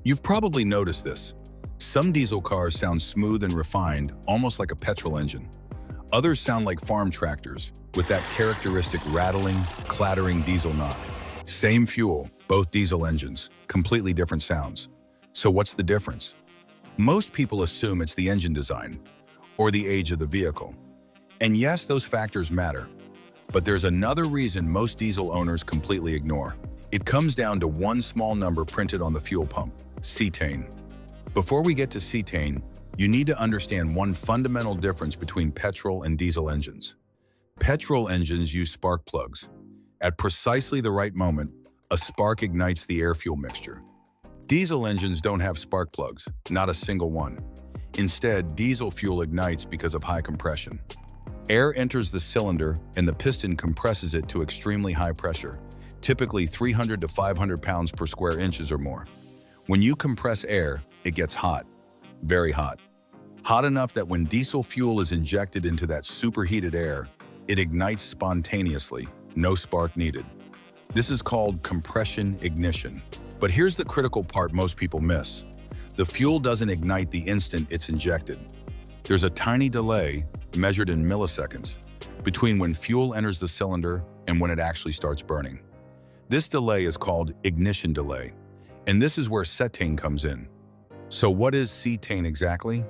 You've probably noticed this. Some diesel cars sound smooth and refined, almost like a petrol engine. Others sound like farm tractors, with that characteristic rattling, clattering diesel knock. Same fuel, both diesel engines, completely different sounds. So what's the difference? Most people assume it's the engine design, or the age of the vehicle. And yes, those factors matter. But there's another reason most diesel owners completely ignore. It comes down to one small number printed on the fuel pump: cetane. Before we get to cetane, you need to understand one fundamental difference between petrol and diesel engines. Petrol engines use spark plugs. At precisely the right moment, a spark ignites the air-fuel mixture. Diesel engines don't have spark plugs, not a single one. Instead, diesel fuel ignites because of high compression. Air enters the cylinder and the piston compresses it to extremely high pressure, typically 300 to 500 pounds per square inches or more. When you compress air, it gets hot, very hot. Hot enough that when diesel fuel is injected into that superheated air, it ignites spontaneously, no spark needed. This is called compression ignition. But here's the critical part most people miss. The fuel doesn't ignite the instant it's injected. There's a tiny delay, measured in milliseconds, between when fuel enters the cylinder and when it actually starts burning. This delay is called ignition delay, and this is where cetane comes in. So what is cetane exactly?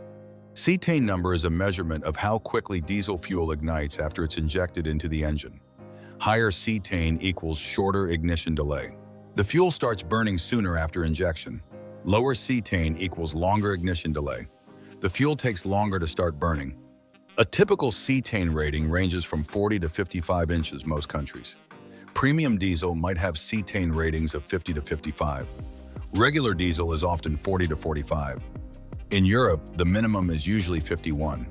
Cetane number is a measurement of how quickly diesel fuel ignites after it's injected into the engine. Higher cetane equals shorter ignition delay. The fuel starts burning sooner after injection. Lower cetane equals longer ignition delay. The fuel takes longer to start burning. A typical cetane rating ranges from 40 to 55 inches most countries. Premium diesel might have cetane ratings of 50 to 55. Regular diesel is often 40 to 45. In Europe, the minimum is usually 51.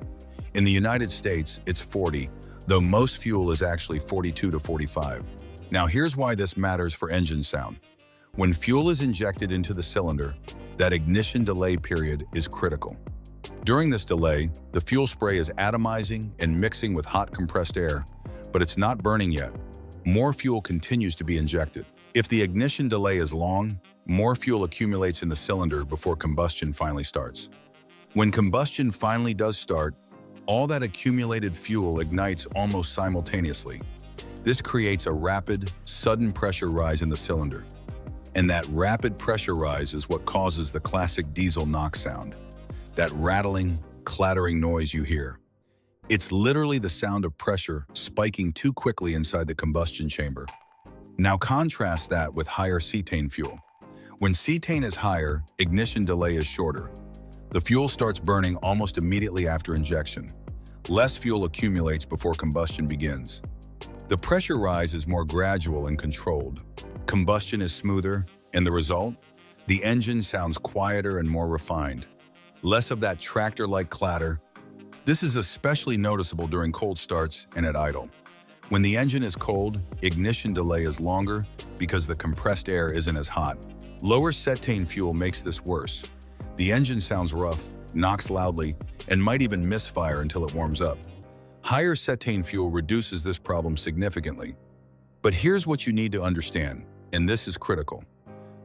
In the United States, it's 40, though most fuel is actually 42 to 45. Now here's why this matters for engine sound. When fuel is injected into the cylinder, that ignition delay period is critical. During this delay, the fuel spray is atomizing and mixing with hot compressed air, but it's not burning yet. More fuel continues to be injected. If the ignition delay is long, more fuel accumulates in the cylinder before combustion finally starts. When combustion finally does start, all that accumulated fuel ignites almost simultaneously. This creates a rapid, sudden pressure rise in the cylinder. And that rapid pressure rise is what causes the classic diesel knock sound. That rattling, clattering noise you hear. It's literally the sound of pressure spiking too quickly inside the combustion chamber. Now contrast that with higher cetane fuel. When cetane is higher, ignition delay is shorter. The fuel starts burning almost immediately after injection. Less fuel accumulates before combustion begins. The pressure rise is more gradual and controlled. Combustion is smoother, and the result? The engine sounds quieter and more refined. Less of that tractor-like clatter. This is especially noticeable during cold starts and at idle. When the engine is cold, ignition delay is longer because the compressed air isn't as hot. Lower cetane fuel makes this worse. The engine sounds rough, knocks loudly, and might even misfire until it warms up. Higher cetane fuel reduces this problem significantly. But here's what you need to understand, and this is critical.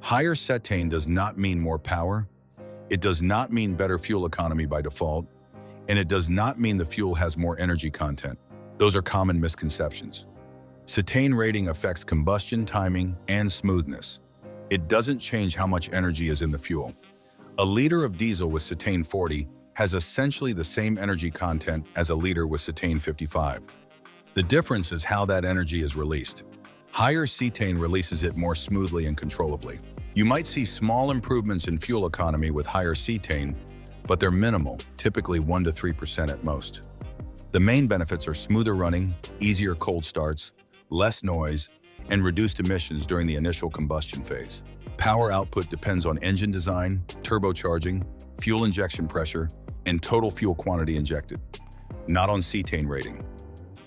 Higher cetane does not mean more power. It does not mean better fuel economy by default, and it does not mean the fuel has more energy content. Those are common misconceptions. Cetane rating affects combustion timing and smoothness. It doesn't change how much energy is in the fuel. A liter of diesel with cetane 40 has essentially the same energy content as a liter with cetane 55. The difference is how that energy is released. Higher cetane releases it more smoothly and controllably. You might see small improvements in fuel economy with higher cetane, but they're minimal, typically 1 to 3% at most. The main benefits are smoother running, easier cold starts, less noise, and reduced emissions during the initial combustion phase. Power output depends on engine design, turbocharging, fuel injection pressure, and total fuel quantity injected, not on cetane rating.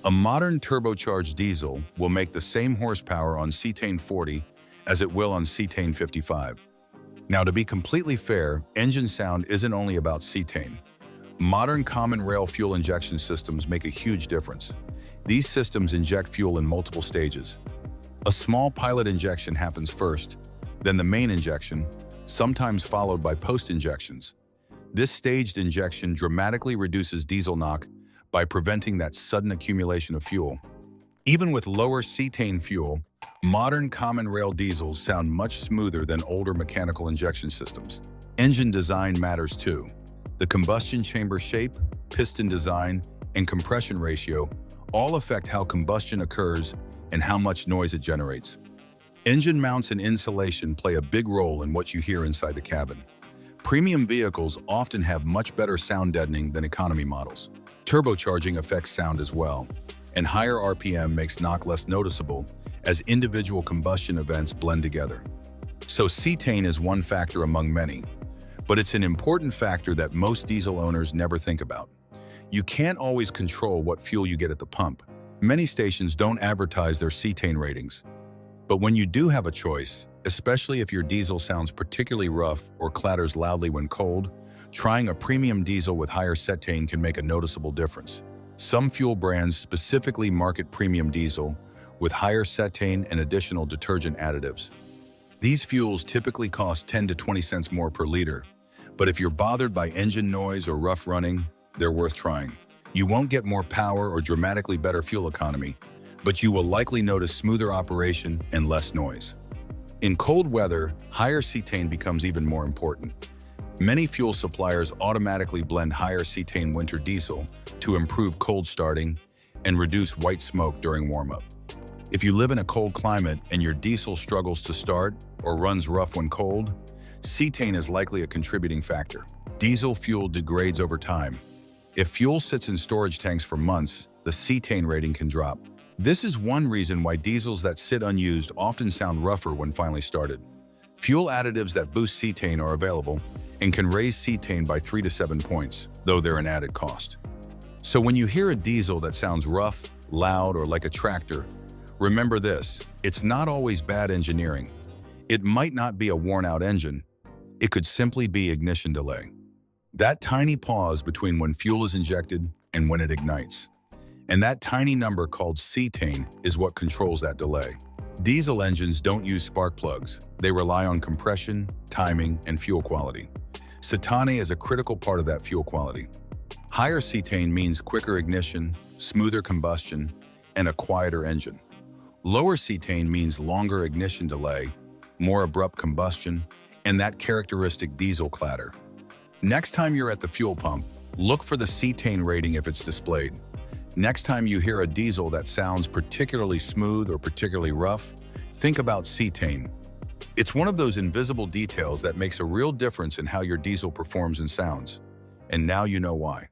A modern turbocharged diesel will make the same horsepower on cetane 40 as it will on cetane 55. Now, to be completely fair, engine sound isn't only about cetane. Modern common rail fuel injection systems make a huge difference. These systems inject fuel in multiple stages. A small pilot injection happens first, then the main injection, sometimes followed by post-injections. This staged injection dramatically reduces diesel knock by preventing that sudden accumulation of fuel. Even with lower cetane fuel, modern common rail diesels sound much smoother than older mechanical injection systems. Engine design matters too. The combustion chamber shape, piston design, and compression ratio all affect how combustion occurs and how much noise it generates. Engine mounts and insulation play a big role in what you hear inside the cabin. Premium vehicles often have much better sound deadening than economy models. Turbocharging affects sound as well, and higher RPM makes knock less noticeable as individual combustion events blend together. So cetane is one factor among many, but it's an important factor that most diesel owners never think about. You can't always control what fuel you get at the pump. Many stations don't advertise their cetane ratings. But when you do have a choice, especially if your diesel sounds particularly rough or clatters loudly when cold, trying a premium diesel with higher cetane can make a noticeable difference. Some fuel brands specifically market premium diesel with higher cetane and additional detergent additives. These fuels typically cost 10 to 20 cents more per liter, but if you're bothered by engine noise or rough running, they're worth trying. You won't get more power or dramatically better fuel economy, but you will likely notice smoother operation and less noise. In cold weather, higher cetane becomes even more important. Many fuel suppliers automatically blend higher cetane winter diesel to improve cold starting and reduce white smoke during warm-up. If you live in a cold climate and your diesel struggles to start or runs rough when cold, cetane is likely a contributing factor. Diesel fuel degrades over time. If fuel sits in storage tanks for months, the cetane rating can drop. This is one reason why diesels that sit unused often sound rougher when finally started. Fuel additives that boost cetane are available and can raise cetane by 3 to 7 points, though they're an added cost. So when you hear a diesel that sounds rough, loud, or like a tractor, remember this: it's not always bad engineering. It might not be a worn-out engine. It could simply be ignition delay. That tiny pause between when fuel is injected and when it ignites. And that tiny number called cetane is what controls that delay. Diesel engines don't use spark plugs. They rely on compression, timing, and fuel quality. Cetane is a critical part of that fuel quality. Higher cetane means quicker ignition, smoother combustion, and a quieter engine. Lower cetane means longer ignition delay, more abrupt combustion, and that characteristic diesel clatter. Next time you're at the fuel pump, look for the cetane rating if it's displayed. Next time you hear a diesel that sounds particularly smooth or particularly rough, think about cetane. It's one of those invisible details that makes a real difference in how your diesel performs and sounds. And now you know why.